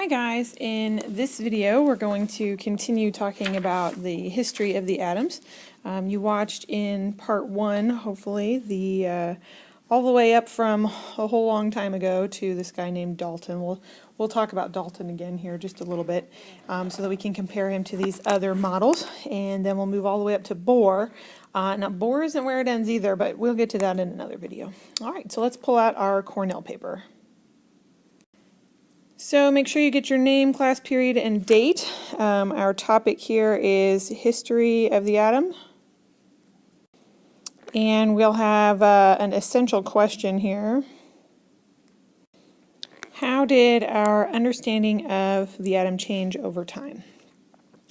Hi guys, in this video we're going to continue talking about the history of the atoms. You watched in part 1, hopefully, all the way up from a whole long time ago to this guy named Dalton. We'll talk about Dalton again here just a little bit so that we can compare him to these other models, and then we'll move all the way up to Bohr. Now Bohr isn't where it ends either, but we'll get to that in another video. Alright, so let's pull out our Cornell paper. So make sure you get your name, class period, and date. Our topic here is history of the atom. And we'll have an essential question here. How did our understanding of the atom change over time?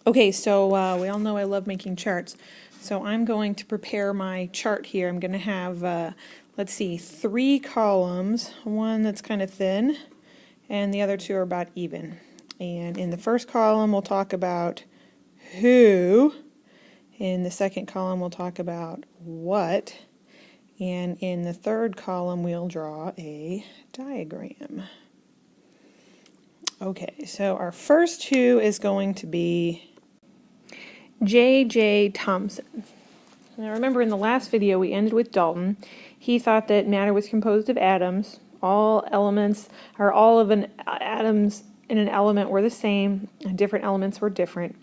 Okay, so we all know I love making charts. So I'm going to prepare my chart here. I'm going to have, let's see, 3 columns, one that's kind of thin, and the other 2 are about even. And in the first column we'll talk about who, in the second column we'll talk about what, and in the third column we'll draw a diagram. Okay, so our first who is going to be J.J. Thomson. Now remember, in the last video we ended with Dalton. He thought that matter was composed of atoms. All elements, or all of atoms in an element were the same, and different elements were different,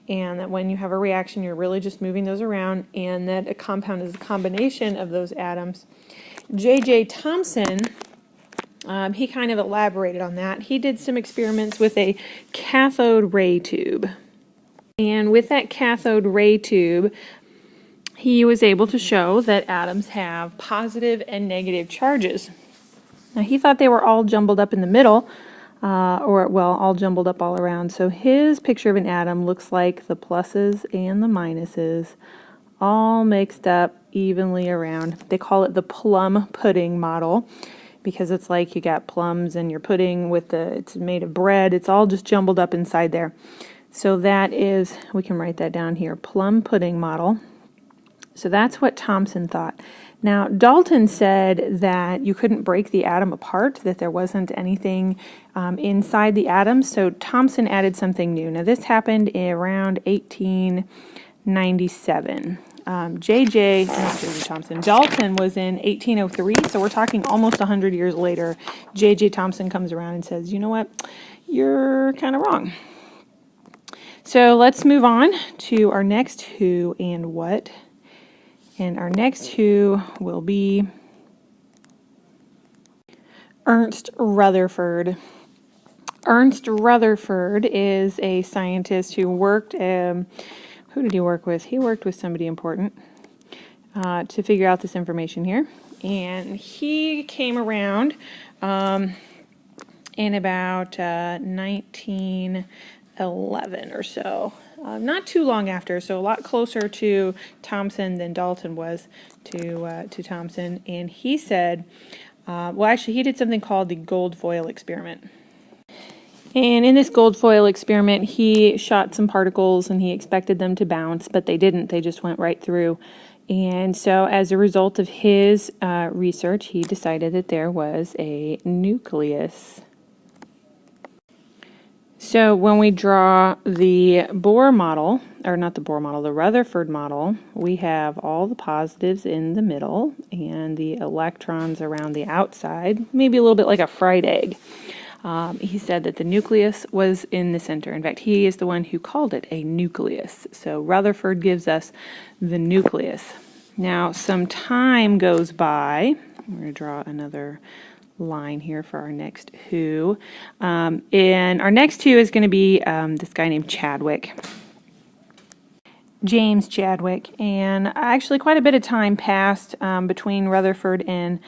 and that when you have a reaction you're really just moving those around, and that a compound is a combination of those atoms. J.J. Thomson, he kind of elaborated on that. He did some experiments with a cathode ray tube, and with that cathode ray tube he was able to show that atoms have positive and negative charges. Now he thought they were all jumbled up in the middle, all jumbled up all around. So his picture of an atom looks like the pluses and the minuses all mixed up evenly around. They call it the plum pudding model because it's like you got plums and your pudding it's made of bread. It's all just jumbled up inside there. So that is, we can write that down here, plum pudding model. So that's what Thomson thought. Now, Dalton said that you couldn't break the atom apart, that there wasn't anything inside the atom, so Thomson added something new. Now, this happened around 1897. Dalton was in 1803, so we're talking almost 100 years later. J.J. Thomson comes around and says, you know what, you're kind of wrong. So let's move on to our next who and what. And our next who will be Ernst Rutherford. Ernst Rutherford is a scientist who worked, who did he work with? He worked with somebody important to figure out this information here. And he came around in about 1911 or so. Not too long after, so a lot closer to Thomson than Dalton was to Thomson. And he said, actually he did something called the gold foil experiment. And in this gold foil experiment, he shot some particles and he expected them to bounce, but they didn't. They just went right through. And so as a result of his research, he decided that there was a nucleus. So when we draw the Bohr model, or not the Bohr model, the Rutherford model, we have all the positives in the middle and the electrons around the outside, maybe a little bit like a fried egg. He said that the nucleus was in the center. In fact, he is the one who called it a nucleus. So Rutherford gives us the nucleus. Now, some time goes by. I'm going to draw another line here for our next who. And our next who is going to be this guy named Chadwick. James Chadwick. And actually quite a bit of time passed between Rutherford and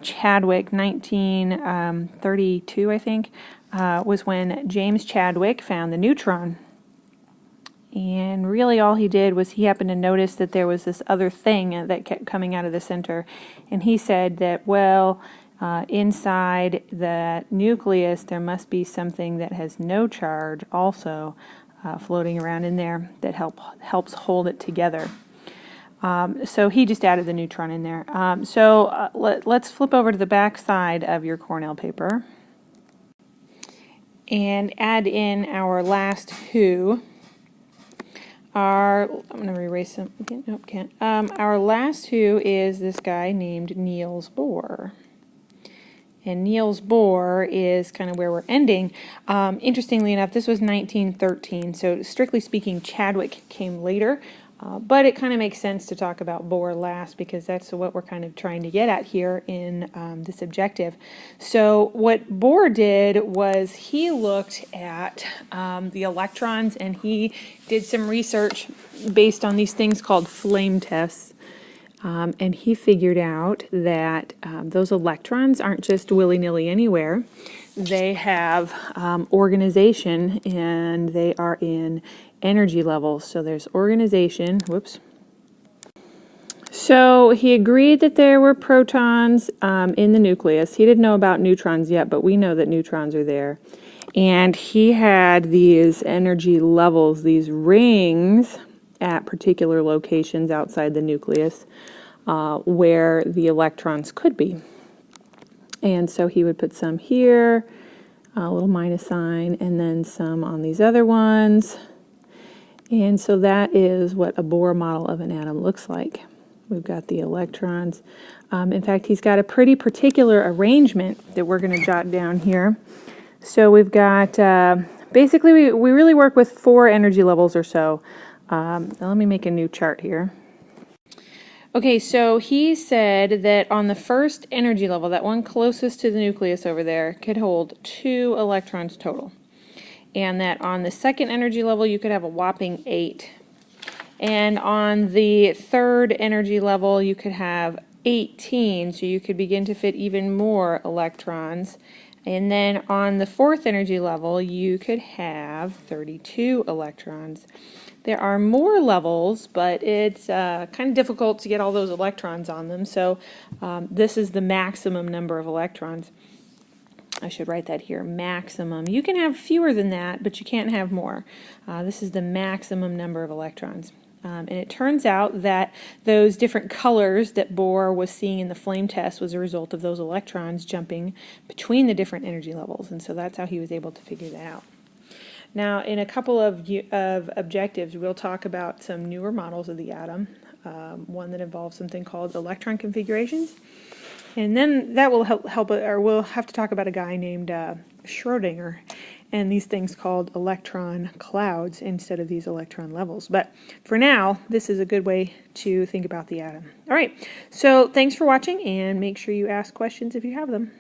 Chadwick. 1932, I think, was when James Chadwick found the neutron. And really all he did was he happened to notice that there was this other thing that kept coming out of the center. And he said that, well, inside the nucleus there must be something that has no charge also floating around in there that helps hold it together. So he just added the neutron in there. Let's flip over to the back side of your Cornell paper. and add in our last who. I'm going to erase them again. Nope, can't. Our last who is this guy named Niels Bohr. And Niels Bohr is kind of where we're ending. Interestingly enough, this was 1913, so strictly speaking, Chadwick came later. But it kind of makes sense to talk about Bohr last because that's what we're kind of trying to get at here in this objective. So what Bohr did was he looked at the electrons, and he did some research based on these things called flame tests. And he figured out that those electrons aren't just willy-nilly anywhere. They have organization, and they are in energy levels. So there's organization. Whoops. So he agreed that there were protons in the nucleus. He didn't know about neutrons yet, but we know that neutrons are there. And he had these energy levels, these rings at particular locations outside the nucleus where the electrons could be. And so he would put some here, a little minus sign, and then some on these other ones. And so that is what a Bohr model of an atom looks like. We've got the electrons. In fact, he's got a pretty particular arrangement that we're going to jot down here. So we've got, basically we really work with 4 energy levels or so. Now let me make a new chart here. Okay, so he said that on the first energy level, that one closest to the nucleus over there, could hold 2 electrons total. And that on the second energy level, you could have a whopping 8. And on the third energy level, you could have 18, so you could begin to fit even more electrons. And then on the fourth energy level, you could have 32 electrons. There are more levels, but it's kind of difficult to get all those electrons on them, so this is the maximum number of electrons. I should write that here, maximum. You can have fewer than that, but you can't have more. This is the maximum number of electrons. And it turns out that those different colors that Bohr was seeing in the flame test was a result of those electrons jumping between the different energy levels, and so that's how he was able to figure that out. Now, in a couple of objectives, we'll talk about some newer models of the atom, one that involves something called electron configurations, and then that will we'll have to talk about a guy named Schrödinger, and these things called electron clouds instead of these electron levels. But for now, this is a good way to think about the atom. All right, so thanks for watching, and make sure you ask questions if you have them.